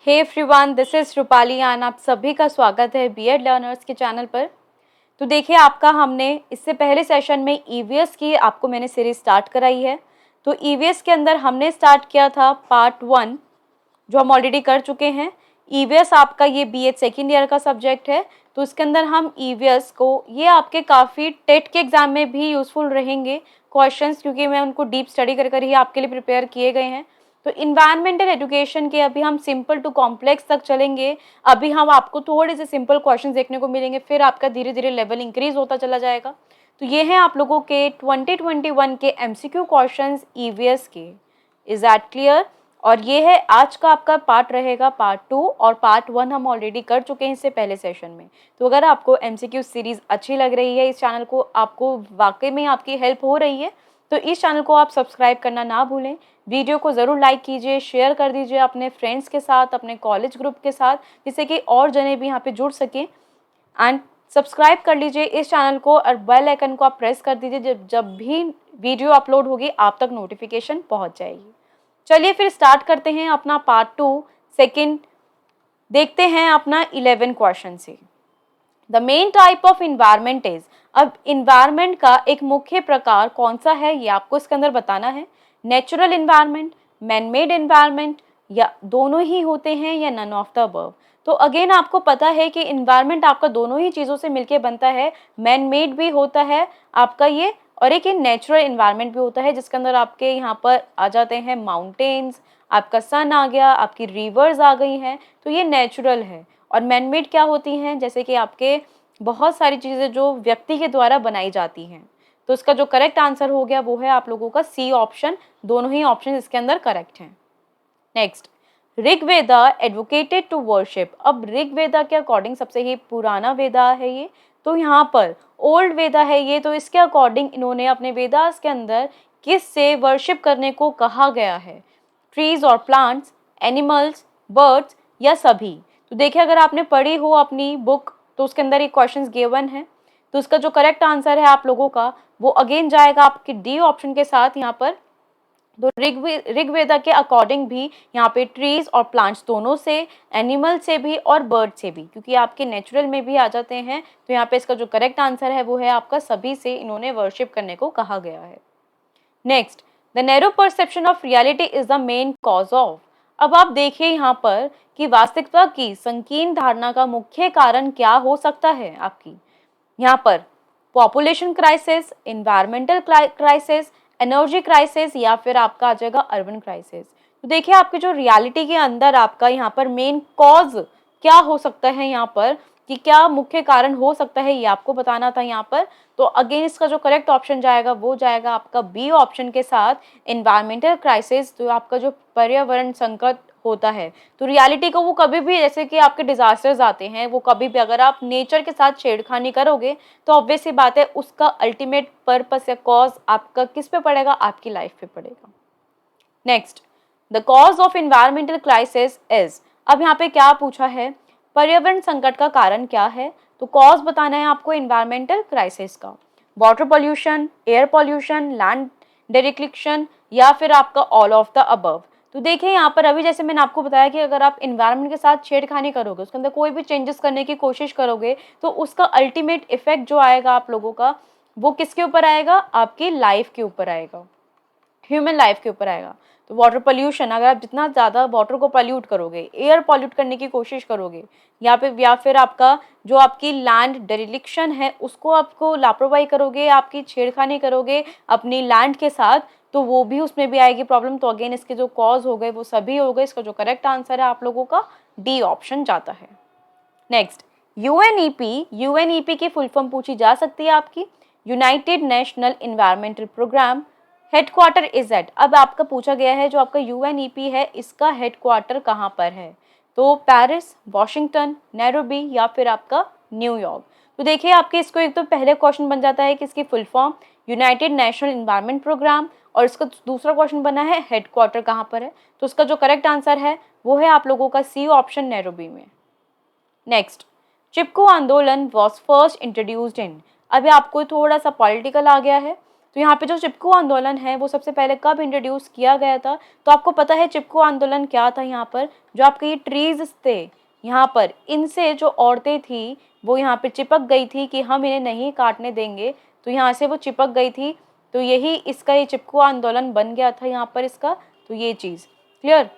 Hey everyone, this is Rupali and आप सभी का स्वागत है बीएड लर्नर्स के चैनल पर। तो देखिए, आपका हमने इससे पहले सेशन में ईवीएस की आपको मैंने सीरीज स्टार्ट कराई है। तो ईवीएस के अंदर हमने स्टार्ट किया था पार्ट 1, जो हम ऑलरेडी कर चुके हैं। ईवीएस आपका ये बीएड सेकेंड ईयर का सब्जेक्ट है। तो इसके अंदर हम ईवीएस को, ये आपके काफ़ी टेट के एग्जाम में भी यूज़फुल रहेंगे क्वेश्चंस, क्योंकि मैं उनको डीप स्टडी कर ही आपके लिए प्रिपेयर किए गए हैं। तो इन्वायरमेंटल एजुकेशन के अभी हम सिंपल टू कॉम्प्लेक्स तक चलेंगे। अभी हम आपको थोड़े से सिंपल क्वेश्चन देखने को मिलेंगे, फिर आपका धीरे धीरे लेवल इंक्रीज होता चला जाएगा। तो ये हैं आप लोगों के 2021 के एमसीक्यू क्वेश्चंस ईवीएस के। Is that clear? और ये है आज का आपका पार्ट रहेगा पार्ट 2, और पार्ट 1 हम ऑलरेडी कर चुके हैं इससे पहले सेशन में। तो अगर आपको एमसीक्यू सीरीज अच्छी लग रही है, इस चैनल को आपको वाकई में आपकी हेल्प हो रही है, तो इस चैनल को आप सब्सक्राइब करना ना भूलें। वीडियो को ज़रूर लाइक कीजिए, शेयर कर दीजिए अपने फ्रेंड्स के साथ, अपने कॉलेज ग्रुप के साथ, जिससे कि और जने भी यहाँ पे जुड़ सकें। एंड सब्सक्राइब कर लीजिए इस चैनल को और बेल आइकन को आप प्रेस कर दीजिए, जब भी वीडियो अपलोड होगी आप तक नोटिफिकेशन पहुँच जाएगी। चलिए फिर स्टार्ट करते हैं अपना पार्ट 2 सेकेंड। देखते हैं अपना 11 क्वेश्चन से। The main type of environment is, अब इन्वायरमेंट का एक मुख्य प्रकार कौन सा है ये आपको इसके अंदर बताना है। Natural environment, man made environment, या दोनों ही होते हैं, या नन ऑफ द अबव। तो अगेन आपको पता है कि इन्वायरमेंट आपका दोनों ही चीज़ों से मिलके बनता है। मैन मेड भी होता है आपका ये, और एक नेचुरल इन्वायरमेंट भी होता है, जिसके अंदर आपके यहाँ पर आ जाते हैं माउंटेन्स, आपका सन आ गया, आपकी रिवर्स आ गई हैं, तो ये नेचुरल है। और मैनमेड क्या होती हैं, जैसे कि आपके बहुत सारी चीज़ें जो व्यक्ति के द्वारा बनाई जाती हैं। तो इसका जो करेक्ट आंसर हो गया वो है आप लोगों का सी ऑप्शन। दोनों ही ऑप्शन इसके अंदर करेक्ट हैं। Next, Rigveda advocated to worship. अब ऋग्वेदा के अकॉर्डिंग सबसे ही पुराना वेदा है ये, तो यहाँ पर ओल्ड वेदा है ये, तो इसके अकॉर्डिंग इन्होंने अपने वेदास के अंदर किस से वर्शिप करने को कहा गया है। ट्रीज और प्लांट्स, एनिमल्स, बर्ड्स, या सभी। तो देखिए, अगर आपने पढ़ी हो अपनी बुक तो उसके अंदर एक क्वेश्चन गिवन है, तो उसका जो करेक्ट आंसर है आप लोगों का वो अगेन जाएगा आपके डी ऑप्शन के साथ यहाँ पर। तो ऋग्वेदा के अकॉर्डिंग भी यहाँ पे ट्रीज और प्लांट्स दोनों से, एनिमल से भी और बर्ड से भी, क्योंकि आपके नेचुरल में भी आ जाते हैं। तो यहाँ पे इसका जो करेक्ट आंसर है वो है आपका सभी से इन्होंने वर्शिप करने को कहा गया है। Next, the narrow perception of reality is the main cause of. अब आप देखिए यहाँ पर कि वास्तविकता की संकीर्ण धारणा का मुख्य कारण क्या हो सकता है आपकी। यहाँ पर population crisis, environmental crisis, energy crisis, या फिर आपका आ जाएगा अर्बन क्राइसिस। तो देखिए, आपकी जो रियलिटी के अंदर आपका यहाँ पर मेन कॉज क्या हो सकता है, यहाँ पर कि क्या मुख्य कारण हो सकता है ये आपको बताना था यहाँ पर। तो अगेन इसका जो करेक्ट ऑप्शन जाएगा वो जाएगा आपका बी ऑप्शन के साथ, इन्वायरमेंटल क्राइसिस। तो आपका जो पर्यावरण संकट होता है, तो रियलिटी को वो कभी भी, जैसे कि आपके डिजास्टर्स आते हैं, वो कभी भी अगर आप नेचर के साथ छेड़खानी करोगे तो ऑब्वियस सी बात है उसका अल्टीमेट पर्पस या कॉज आपका किस पे पड़ेगा, आपकी लाइफ पे पड़ेगा। Next, the cause of environmental crisis is. अब यहाँ पे क्या पूछा है, पर्यावरण संकट का कारण क्या है। तो कॉज बताना है आपको इन्वायरमेंटल क्राइसिस का। Water pollution, air pollution, land dereliction, या फिर आपका ऑल ऑफ द अबव। तो देखिए यहाँ पर अभी जैसे मैंने आपको बताया कि अगर आप इन्वायरमेंट के साथ छेड़खानी करोगे, उसके अंदर कोई भी चेंजेस करने की कोशिश करोगे, तो उसका अल्टीमेट इफेक्ट जो आएगा आप लोगों का वो किसके ऊपर आएगा, आपकी लाइफ के ऊपर आएगा, ह्यूमन लाइफ के ऊपर आएगा। तो वाटर पोल्यूशन, अगर आप जितना ज़्यादा वाटर को पॉल्यूट करोगे, एयर पॉल्यूट करने की कोशिश करोगे, या फिर आपका जो आपकी लैंड डेरिलिक्शन है उसको आपको लापरवाही करोगे, आपकी छेड़खानी करोगे अपनी लैंड के साथ, तो वो भी उसमें भी आएगी प्रॉब्लम। तो अगेन इसके जो कॉज हो गए वो सभी हो गए। इसका जो करेक्ट आंसर है आप लोगों का डी ऑप्शन जाता है। नेक्स्ट, यूएनईपी की फुल फॉर्म पूछी जा सकती है आपकी, United National environmental programme, headquarter is at. अब आपका पूछा गया है जो आपका यूएनईपी है इसका हेडक्वार्टर कहाँ पर है। तो पेरिस, वॉशिंगटन, नैरोबी, या फिर आपका न्यूयॉर्क। तो देखिए आपके इसको एक तो पहले क्वेश्चन बन जाता है कि इसकी full form United National environment programme, और इसका दूसरा क्वेश्चन बना है हेडक्वार्टर कहाँ पर है। तो उसका जो करेक्ट आंसर है वो है आप लोगों का सी ऑप्शन, नैरोबी में। नेक्स्ट, चिपको आंदोलन वॉज फर्स्ट इंट्रोड्यूस्ड इन। अभी आपको थोड़ा सा पॉलिटिकल आ गया है। तो यहाँ पे जो चिपको आंदोलन है वो सबसे पहले कब इंट्रोड्यूस किया गया था? तो आपको पता है चिपको आंदोलन क्या था? यहाँ पर जो आपके ये ट्रीज थे, यहाँ पर इनसे जो औरतें थी वो यहाँ पे चिपक गई थी कि हम इन्हें नहीं काटने देंगे, तो यहाँ से वो चिपक गई थी, तो यही इसका ये चिपको आंदोलन बन गया था यहाँ पर इसका। तो ये चीज़ क्लियर।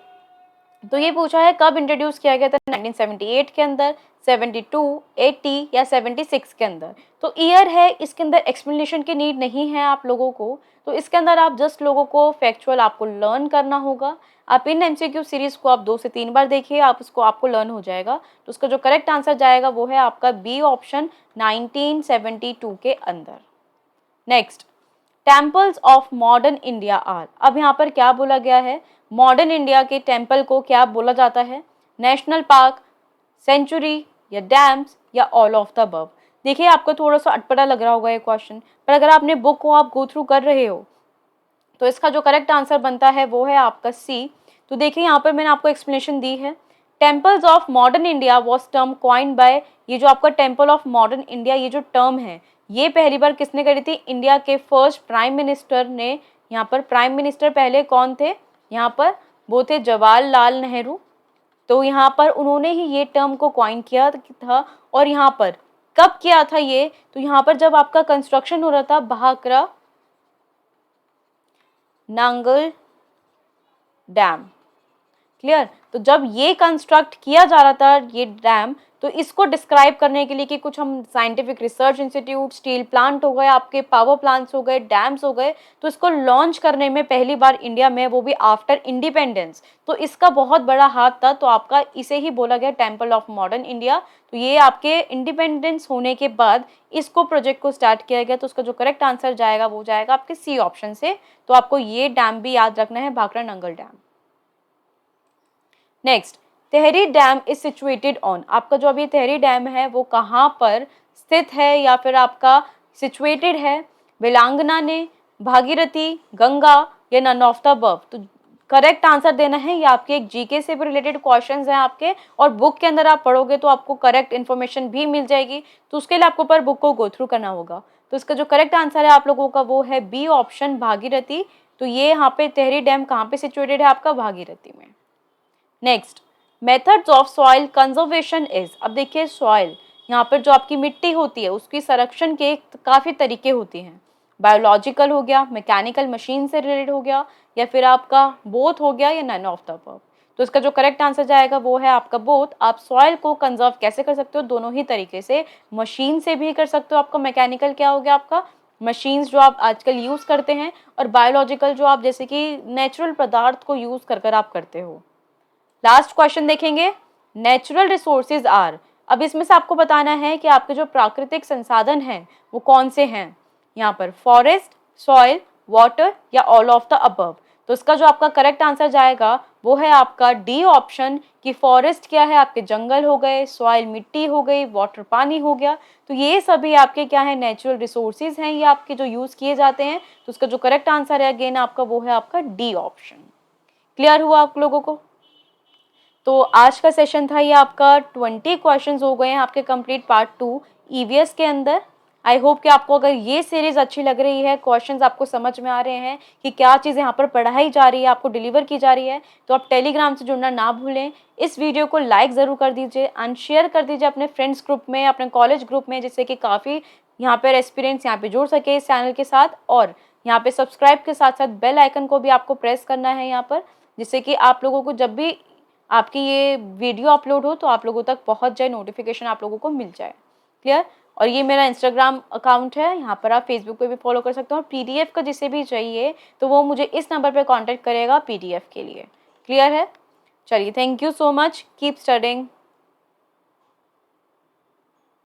तो ये पूछा है कब इंट्रोड्यूस किया गया था? 1978 के अंदर, 72, 80 या 76 के अंदर। तो ईयर है, इसके अंदर एक्सप्लेनेशन की नीड नहीं है आप लोगों को, तो इसके अंदर आप जस्ट लोगों को फैक्चुअल आपको लर्न करना होगा। आप इन एमसीक्यू सीरीज को आप 2 से 3 बार देखिए, आप उसको आपको लर्न हो जाएगा। तो उसका जो करेक्ट आंसर जाएगा वो है आपका बी ऑप्शन 1972 के अंदर। Next, temples of modern India are. अब यहाँ पर क्या बोला गया है? मॉडर्न इंडिया के टेम्पल को क्या बोला जाता है? नेशनल पार्क, सेंचुरी या डैम्स या ऑल ऑफ द अबव। देखिए आपको थोड़ा सा अटपटा लग रहा होगा ये क्वेश्चन, पर अगर आपने बुक को आप गो थ्रू कर रहे हो तो इसका जो करेक्ट आंसर बनता है वो है आपका सी। तो देखिए यहाँ पर मैंने आपको एक्सप्लेनेशन दी है। Temples of modern India was term coined by, ये जो आपका टेम्पल ऑफ मॉडर्न इंडिया ये जो टर्म है ये पहली बार किसने करी थी? इंडिया के फर्स्ट प्राइम मिनिस्टर ने। यहाँ पर प्राइम मिनिस्टर पहले कौन थे? यहाँ पर वो थे जवाहरलाल नेहरू। तो यहाँ पर उन्होंने ही ये टर्म को कॉइन किया था। और यहाँ पर कब किया था ये? तो यहाँ पर जब आपका कंस्ट्रक्शन हो रहा था भाखड़ा नांगल डैम, क्लियर। तो जब ये कंस्ट्रक्ट किया जा रहा था ये डैम, तो इसको डिस्क्राइब करने के लिए कि कुछ हम scientific research institute, steel plant हो गए, आपके पावर प्लांट्स हो गए, डैम्स हो गए, तो इसको लॉन्च करने में पहली बार इंडिया में, वो भी आफ्टर इंडिपेंडेंस, तो इसका बहुत बड़ा हाथ था। तो आपका इसे ही बोला गया टेम्पल ऑफ मॉडर्न इंडिया। तो ये आपके इंडिपेंडेंस होने के बाद इसको प्रोजेक्ट को स्टार्ट किया गया। तो उसका जो करेक्ट आंसर जाएगा वो जाएगा आपके सी ऑप्शन से। तो आपको ये डैम भी याद रखना है, Bhakra Nangal dam. Next, Tehri dam is situated on. आपका जो अभी तेहरी डैम है वो कहाँ पर स्थित है या फिर आपका सिचुएटेड है? बेलांगना ने, भागीरथी, गंगा या नन ऑफ द अबव। तो करेक्ट आंसर देना है। ये आपके एक जीके से भी रिलेटेड क्वेश्चंस हैं आपके, और बुक के अंदर आप पढ़ोगे तो आपको करेक्ट इन्फॉर्मेशन भी मिल जाएगी। तो उसके लिए आपको पर बुक को गो थ्रू करना होगा। तो इसका जो करेक्ट आंसर है आप लोगों का वो है बी ऑप्शन भागीरथी। तो ये यहाँ पे तेहरी डैम कहाँ पे सिचुएटेड है? आपका भागीरथी में। Next, methods of soil conservation is. अब देखिए सॉइल, यहाँ पर जो आपकी मिट्टी होती है उसकी संरक्षण के काफ़ी तरीके होते हैं। बायोलॉजिकल हो गया, मैकेनिकल मशीन से रिलेटेड हो गया, या फिर आपका बोथ हो गया, या नन ऑफ द अबव। तो इसका जो करेक्ट आंसर जाएगा वो है आपका बोथ। आप सॉइल को कंजर्व कैसे कर सकते हो? दोनों ही तरीके से, मशीन से भी कर सकते हो। आपका मैकेनिकल क्या हो गया? आपका मशीन्स जो आप आजकल यूज़ करते हैं, और बायोलॉजिकल जो आप जैसे कि नेचुरल पदार्थ को यूज़ कर आप करते हो। लास्ट क्वेश्चन देखेंगे, नेचुरल रिसोर्सेज आर। अब इसमें से आपको बताना है कि आपके जो प्राकृतिक संसाधन हैं वो कौन से हैं। यहाँ पर फॉरेस्ट, सॉइल, वाटर या ऑल ऑफ द अबव। तो इसका जो आपका करेक्ट आंसर जाएगा वो है आपका डी ऑप्शन, कि फॉरेस्ट क्या है? आपके जंगल हो गए, सॉइल मिट्टी हो गई, वाटर पानी हो गया। तो ये सभी आपके क्या है? नेचुरल रिसोर्सेज हैं, ये आपके जो यूज़ किए जाते हैं। तो उसका जो करेक्ट आंसर है अगेन आपका वो है आपका डी ऑप्शन। क्लियर हुआ आप लोगों को? तो आज का सेशन था ये आपका 20 क्वेश्चंस हो गए हैं आपके कंप्लीट पार्ट 2 ईवीएस के अंदर। आई होप कि आपको अगर ये सीरीज़ अच्छी लग रही है, क्वेश्चंस आपको समझ में आ रहे हैं कि क्या चीज़ें यहाँ पर पढ़ाई जा रही है, आपको डिलीवर की जा रही है, तो आप टेलीग्राम से जुड़ना ना भूलें। इस वीडियो को लाइक ज़रूर कर दीजिए एंड शेयर कर दीजिए अपने फ्रेंड्स ग्रुप में, अपने कॉलेज ग्रुप में, जिससे कि काफ़ी यहाँ पर एक्सपीरियंस यहाँ पे जुड़ सके इस चैनल के साथ। और यहाँ पे सब्सक्राइब के साथ साथ बेल आइकन को भी आपको प्रेस करना है यहाँ पर, जिससे कि आप लोगों को जब भी आपकी ये वीडियो अपलोड हो तो आप लोगों तक पहुंच जाए, नोटिफिकेशन आप लोगों को मिल जाए। क्लियर? और ये मेरा इंस्टाग्राम अकाउंट है, यहाँ पर आप फेसबुक पे भी फॉलो कर सकते हो। और पीडीएफ का जिसे भी चाहिए तो वो मुझे इस नंबर पे कांटेक्ट करेगा पीडीएफ के लिए। क्लियर है? चलिए, thank you so much, keep studying.